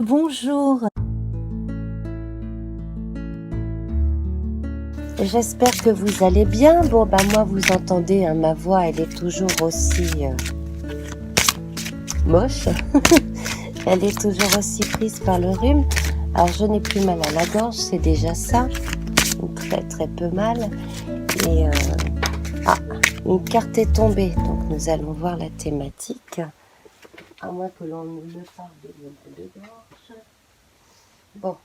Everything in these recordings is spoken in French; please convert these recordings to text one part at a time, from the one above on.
Bonjour, j'espère que vous allez bien. Bon, moi, vous entendez, hein, ma voix, elle est toujours aussi moche. Elle est toujours aussi prise par le rhume. Alors, je n'ai plus mal à la gorge, c'est déjà ça. Très, très peu mal. Et une carte est tombée. Donc, nous allons voir la thématique. À moins que l'on me parle de mal de gorge. Bon.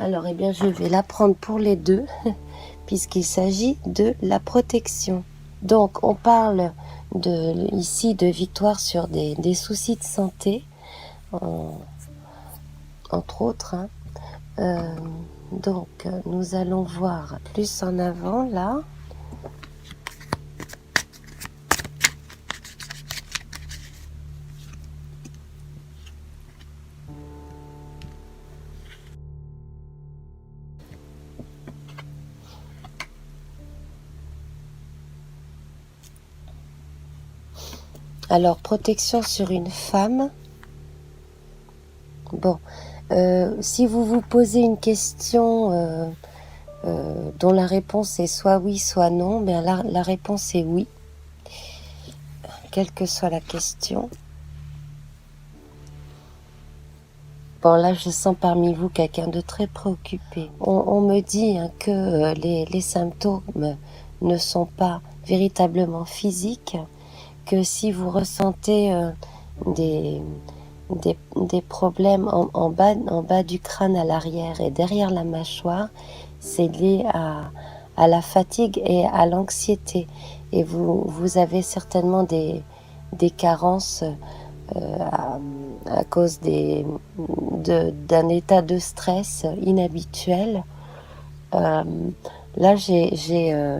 Alors, eh bien, je vais la prendre pour les deux, puisqu'il s'agit de la protection. Donc, on parle ici de victoire sur des soucis de santé, entre autres. Donc, nous allons voir plus en avant, là. Alors, protection sur une femme. Bon, si vous vous posez une question dont la réponse est soit oui, soit non, bien la réponse est oui, quelle que soit la question. Bon, là, je sens parmi vous quelqu'un de très préoccupé. On me dit que les symptômes ne sont pas véritablement physiques, que si vous ressentez des, des problèmes en bas du crâne à l'arrière et derrière la mâchoire, c'est lié à la fatigue et à l'anxiété. Et vous avez certainement des carences à cause d'un état de stress inhabituel. Là, j'ai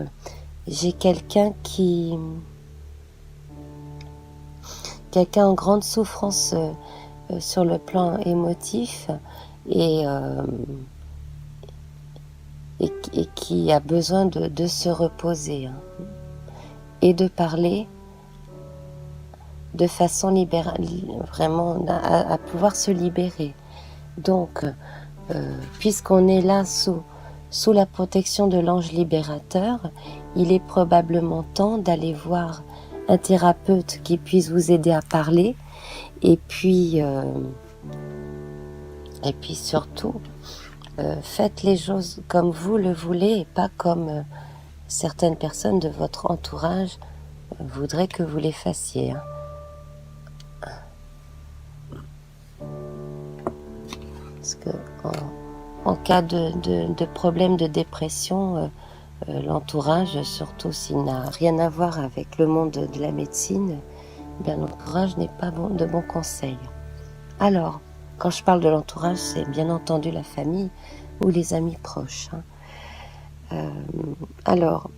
quelqu'un en grande souffrance sur le plan émotif et qui a besoin de se reposer et de parler de façon libérale, vraiment à pouvoir se libérer. Donc, puisqu'on est là sous la protection de l'ange libérateur, il est probablement temps d'aller voir un thérapeute qui puisse vous aider à parler, et puis surtout, faites les choses comme vous le voulez et pas comme certaines personnes de votre entourage voudraient que vous les fassiez. Parce que en cas de problème de dépression, l'entourage, surtout s'il n'a rien à voir avec le monde de la médecine, bien l'entourage n'est pas de bons conseils. Alors, quand je parle de l'entourage, c'est bien entendu la famille ou les amis proches. Alors,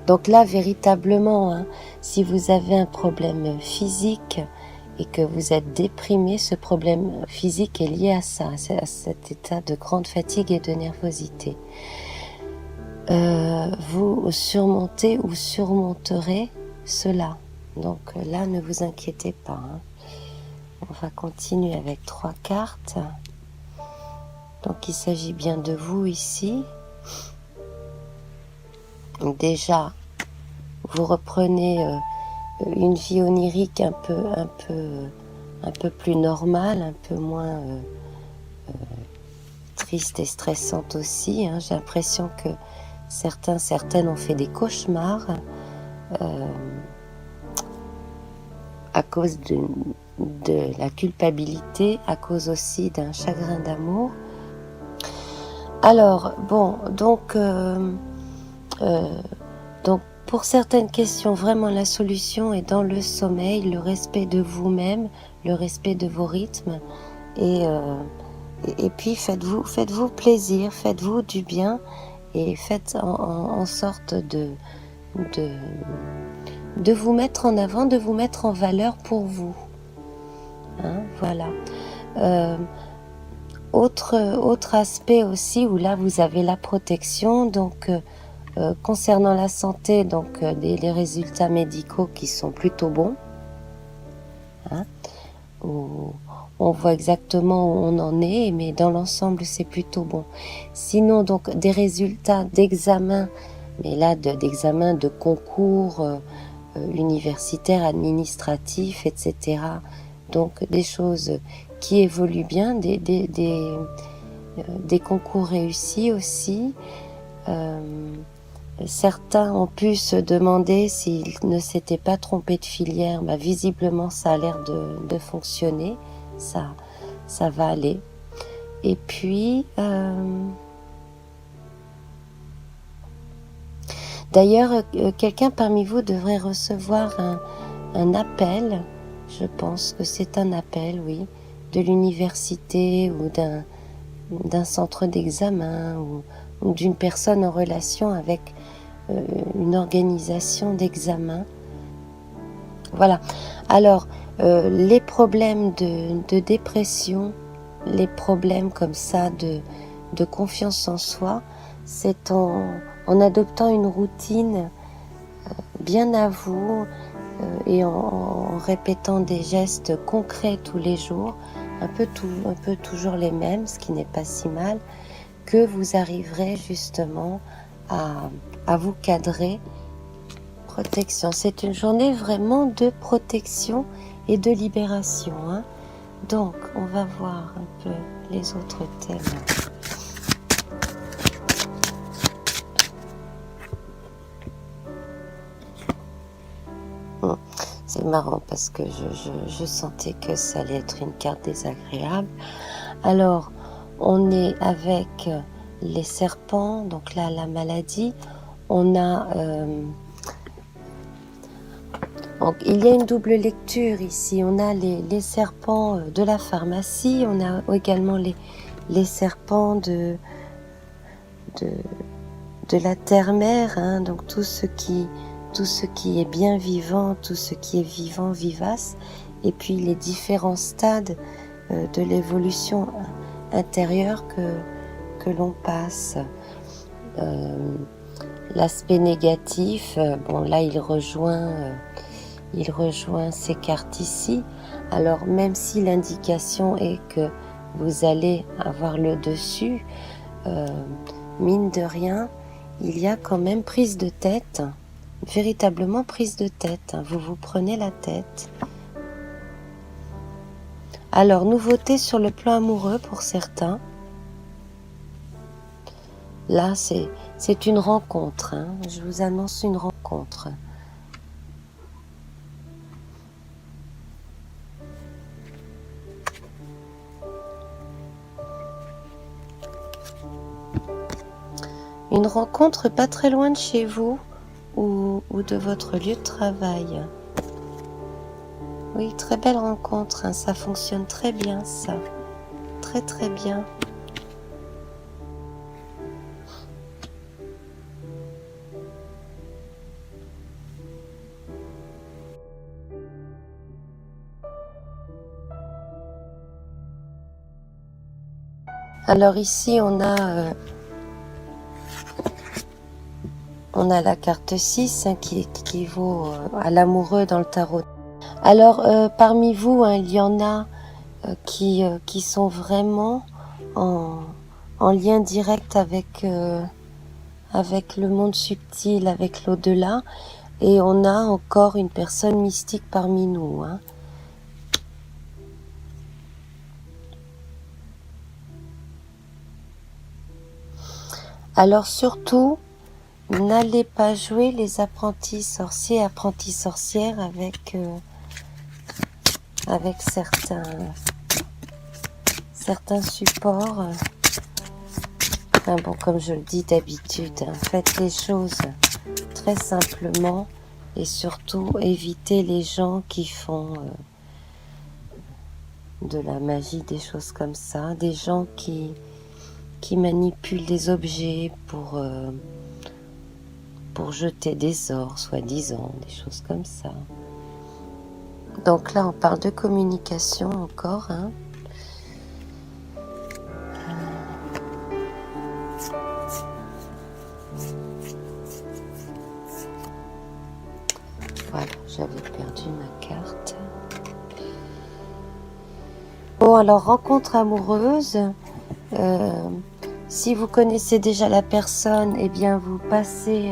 donc là, véritablement, si vous avez un problème physique et que vous êtes déprimé, ce problème physique est lié à ça, à cet état de grande fatigue et de nervosité. Vous surmontez ou surmonterez cela. Donc là, ne vous inquiétez pas. On va continuer avec 3 cartes. Donc il s'agit bien de vous ici. Déjà, vous reprenez une vie onirique un peu plus normale, un peu moins triste et stressante aussi. J'ai l'impression que certaines ont fait des cauchemars à cause de la culpabilité, à cause aussi d'un chagrin d'amour. Alors, bon, donc pour certaines questions, vraiment la solution est dans le sommeil, le respect de vous-même, le respect de vos rythmes, et puis faites-vous plaisir, faites-vous du bien, et faites en sorte de vous mettre en avant, de vous mettre en valeur pour vous. Voilà. Autre aspect aussi où là vous avez la protection, donc concernant la santé, donc les résultats médicaux qui sont plutôt bons. hein, où on voit exactement où on en est, mais dans l'ensemble, c'est plutôt bon. Sinon, donc, des résultats d'examen, mais là, d'examen de concours universitaires, administratifs, etc. Donc, des choses qui évoluent bien, des concours réussis aussi. Certains ont pu se demander s'ils ne s'étaient pas trompés de filière. Bah, visiblement, ça a l'air de fonctionner. Ça va aller. Et puis, d'ailleurs, quelqu'un parmi vous devrait recevoir un appel. Je pense que c'est un appel, oui, de l'université ou d'un centre d'examen ou d'une personne en relation avec une organisation d'examen. Voilà. Alors, les problèmes de dépression, les problèmes comme ça de confiance en soi, c'est en adoptant une routine bien à vous et en répétant des gestes concrets tous les jours, un peu toujours les mêmes, ce qui n'est pas si mal, que vous arriverez justement à vous cadrer. Protection, c'est une journée vraiment de protection et de libération, hein. Donc, on va voir un peu les autres thèmes. C'est marrant parce que je sentais que ça allait être une carte désagréable. Alors, on est avec les serpents, donc là, la maladie. On a... donc, il y a une double lecture ici. On a les serpents de la pharmacie. On a également les serpents de la terre-mère, hein, donc tout ce qui est bien vivant, tout ce qui est vivant, vivace, et puis les différents stades de l'évolution intérieure que l'on passe. L'aspect négatif, bon là il rejoint ces cartes ici. Alors même si l'indication est que vous allez avoir le dessus, mine de rien, il y a quand même prise de tête, véritablement prise de tête. Vous vous prenez la tête. Alors, nouveauté sur le plan amoureux pour certains. Là, c'est une rencontre. Hein. Je vous annonce une rencontre. Une rencontre pas très loin de chez vous ou de votre lieu de travail. Oui, très belle rencontre, hein, ça fonctionne très bien, ça. Très très bien. Alors ici, on a la carte 6 hein, qui équivaut à l'amoureux dans le tarot. Alors, parmi vous, hein, il y en a qui sont vraiment en lien direct avec le monde subtil, avec l'au-delà. Et on a encore une personne mystique parmi nous. Hein. Alors surtout, n'allez pas jouer les apprentis sorciers, apprentis sorcières avec certains supports. Enfin bon, comme je le dis d'habitude, hein, faites les choses très simplement et surtout évitez les gens qui font de la magie, des choses comme ça, des gens qui manipulent des objets pour jeter des ors, soi-disant, des choses comme ça. Donc là, on parle de communication encore. Hein. Voilà, j'avais perdu ma carte. Bon, alors, rencontre amoureuse. Si vous connaissez déjà la personne, eh bien, vous passez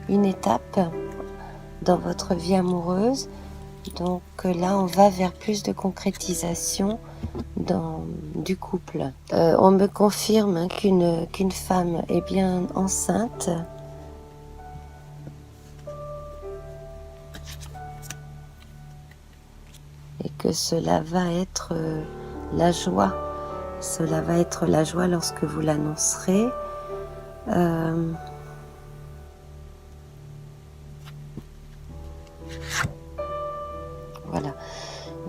une étape dans votre vie amoureuse. Donc là, on va vers plus de concrétisation du couple. On me confirme hein, qu'une femme est bien enceinte. Et que cela va être la joie. Cela va être la joie lorsque vous l'annoncerez. Voilà.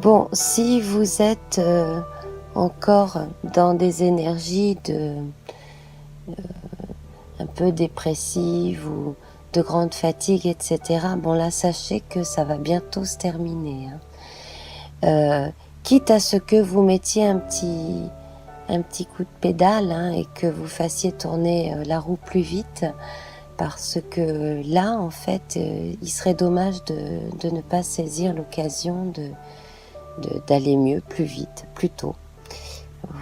Bon, si vous êtes encore dans des énergies un peu dépressives ou de grande fatigue, etc., bon là, sachez que ça va bientôt se terminer. Hein. Quitte à ce que vous mettiez un petit coup de pédale hein, et que vous fassiez tourner la roue plus vite, parce que là, en fait, il serait dommage de ne pas saisir l'occasion d'aller mieux, plus vite, plus tôt.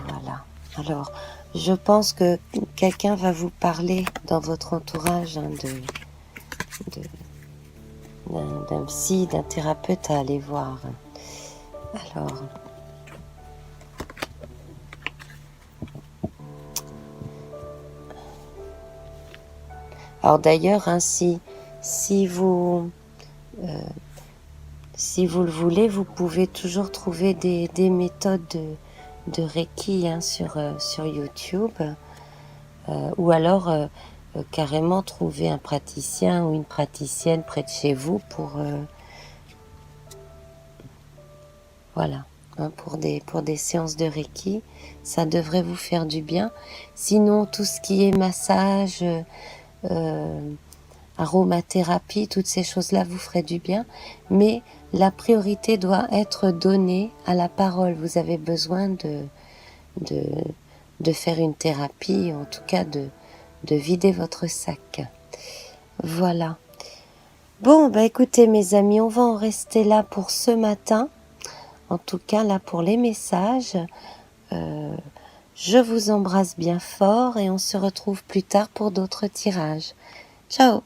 Voilà. Alors, je pense que quelqu'un va vous parler dans votre entourage hein, d'un psy, d'un thérapeute à aller voir. Alors d'ailleurs, hein, si vous le voulez, vous pouvez toujours trouver des méthodes de Reiki hein, sur YouTube, ou alors carrément trouver un praticien ou une praticienne près de chez vous pour voilà, hein, pour des séances de Reiki, ça devrait vous faire du bien. Sinon, tout ce qui est massage, aromathérapie, toutes ces choses-là vous feraient du bien, mais la priorité doit être donnée à la parole. Vous avez besoin de faire une thérapie, en tout cas de vider votre sac. Voilà. Bon, bah écoutez mes amis, on va en rester là pour ce matin. En tout cas, là pour les messages. Je vous embrasse bien fort et on se retrouve plus tard pour d'autres tirages. Ciao!